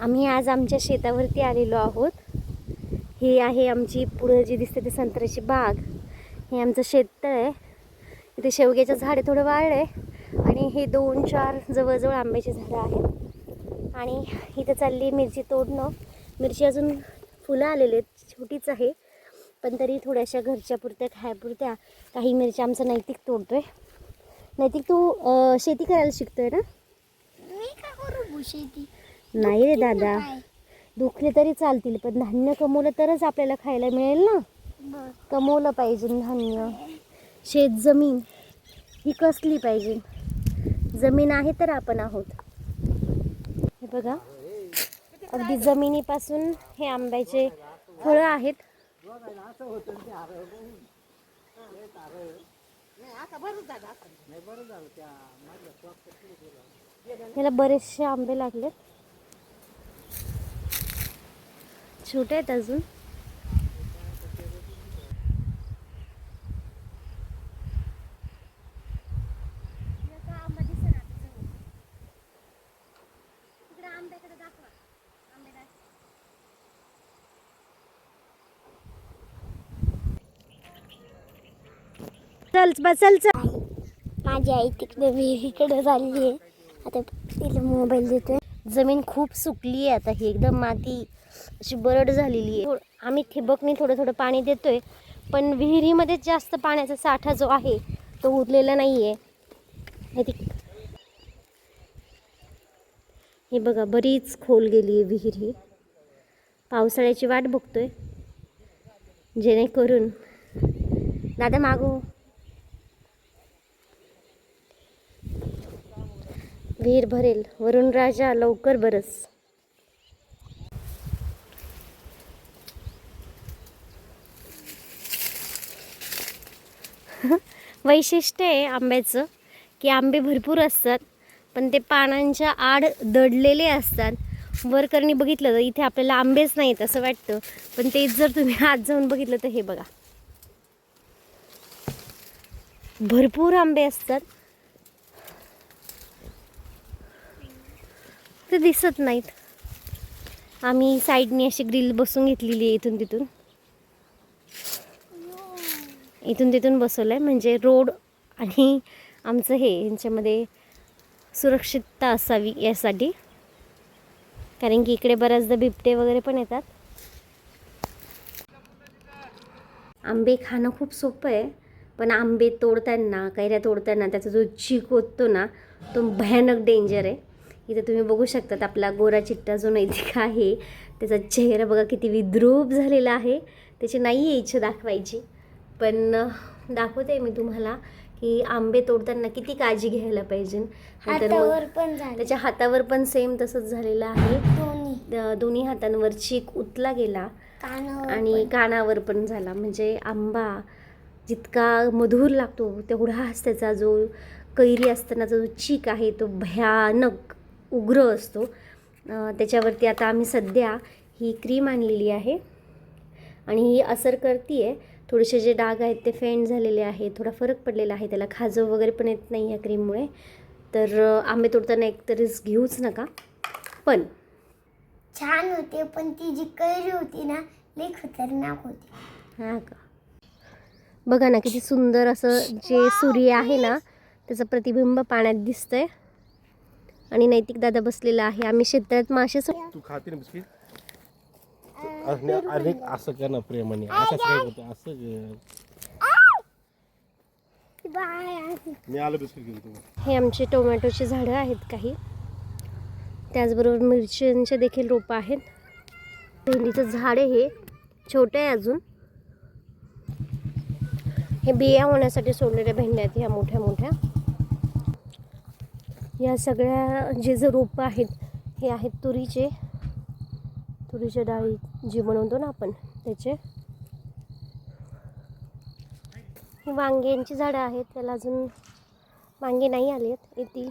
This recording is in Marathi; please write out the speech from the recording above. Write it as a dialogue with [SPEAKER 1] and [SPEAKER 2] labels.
[SPEAKER 1] आम्ही आज आमच्या शेतावरती आलेलो आहोत. ही आहे आमची पुढे जी दिसते ती संत्र्याची बाग. हे आमचं शेततळ आहे. इथे शेवग्याचं झाड थोडं वाढलं आहे आणि हे 2-4 जवळजवळ आंब्याची झाडं आहेत. आणि इथं चालली मिरची तोडणं. मिरची अजून फुलं आलेले आहेत, छोटीच आहे, पण तरी थोड्याशा घरच्या पुरत्या खायापुरत्या. काही मिरची आमचा नैतिक तोडतोय. नैतिक तू शेती करायला शिकतोय ना?
[SPEAKER 2] मी का करू शेती?
[SPEAKER 1] नाही रे दादा, दुखले तरी चालतील, पण धान्य कमवलं तरच आपल्याला खायला मिळेल ना. कमवलं पाहिजे धान्य. शेत जमीन ही कसली पाहिजे. जमीन आहे तर आपण आहोत. हे बघा, अगदी जमिनीपासून हे आंब्याचे फळं आहेत. याला बरेचसे आंबे लागलेत, छोटे आहेत अजून. चल चल चल.
[SPEAKER 2] माझी आई तिकडे विहिरीकडे चालली आहे. आता तिला मोबाईल देतोय.
[SPEAKER 1] जमीन खूप सुकली आहे आता. ही एकदम माती अशी बरड झालेली आहे. आम्ही ठिबकनी थोडं थोडं पाणी देतोय, पण विहिरीमध्ये जास्त पाण्याचा साठा जो आहे तो उरलेला नाही आहे. हे बघा, बरीच खोल गेली आहे विहीर ही. पावसाळ्याची वाट बघतोय जेणेकरून दादा मागो. विहीर भरेल. वरुण राजा लवकर बरस. वैशिष्ट्य आहे आंब्याचं की आंबे भरपूर असतात, पण ते पानांच्या आड दडलेले असतात. वरकरणी बघितलं तर इथे आपल्याला आंबेच नाहीत असं वाटतं, पण तेच जर तुम्ही आत जाऊन बघितलं तर हे बघा, भरपूर आंबे असतात. ते दिसत नाहीत. आम्ही साईडने अशी ग्रिल बसून घेतलेली आहे. इथून तिथून बसवलं आहे, म्हणजे रोड आणि आमचं हे यांच्यामध्ये सुरक्षितता असावी यासाठी. कारण की इकडे बऱ्याचदा बिबटे वगैरे पण येतात. आंबे खाणं खूप सोपं आहे, पण आंबे तोडताना, कैऱ्या तोडताना त्याचा जो चीक होतो ना, तो भयानक डेंजर आहे. इथे तुम्ही बघू शकतात आपला गोरा चिट्टा जो नैतिक आहे, त्याचा चेहरा बघा किती विद्रूप झालेला आहे. त्याची नाही आहे इच्छा दाखवायची, पण दाखवते मी तुम्हाला की आंबे तोडताना किती काळजी घ्यायला पाहिजे.
[SPEAKER 2] हातावर पण झालं.
[SPEAKER 1] त्याच्या हातावर पण सेम तसंच झालेलं आहे. दोन्ही हातांवर चीक उतला गेला आणि कानावर पण झाला. म्हणजे आंबा जितका मधुर लागतो तेवढाच त्याचा जो कैरी असतानाचा जो चीक आहे तो भयानक उग्र असतो. त्याच्यावरती आता आम्ही सध्या ही क्रीम आणलेली आहे आणि ही असर करते आहे. थोडेसे जे डाग आहेत ते फेंड झालेले आहे, थोडा फरक पडलेला आहे. त्याला खाजव वगैरे पण येत नाही या क्रीममुळे. तर आंबे तोडताना एकतरीच घेऊच नका. पण
[SPEAKER 2] छान होते, पण ती जी कैरी होती ना लई खतरनाक होती.
[SPEAKER 1] हां का, बघा ना किती सुंदर असं जे सूर्य आहे ना त्याचं प्रतिबिंब पाण्यात दिसतंय. आणि नैतिक दादा बसलेला आहे. आम्ही शेतात मासे
[SPEAKER 3] तू खाते ना बिस्किट? अनेक असं कर ना प्रेमाने. असं काय होतं असं मी आलो बिस्किट घेऊन.
[SPEAKER 1] हे आमचे टोमॅटोची झाडं आहेत काही, त्याचबरोबर मिरच्यांचे देखील रोपं आहेत. भेंडीचं झाड आहे, हे छोटे आहे अजून. हे बिया होण्यासाठी सोडलेल्या भेंड्या आहेत ह्या मोठ्या मोठ्या. या सगळ्या जे रोपं आहेत हे आहेत तुरीच्या डाळी जी बनवतो ना आपण त्याचे. ही वांग्यांची झाडं आहेत, त्याला अजून वांगे नाही आले आहेत, येतील.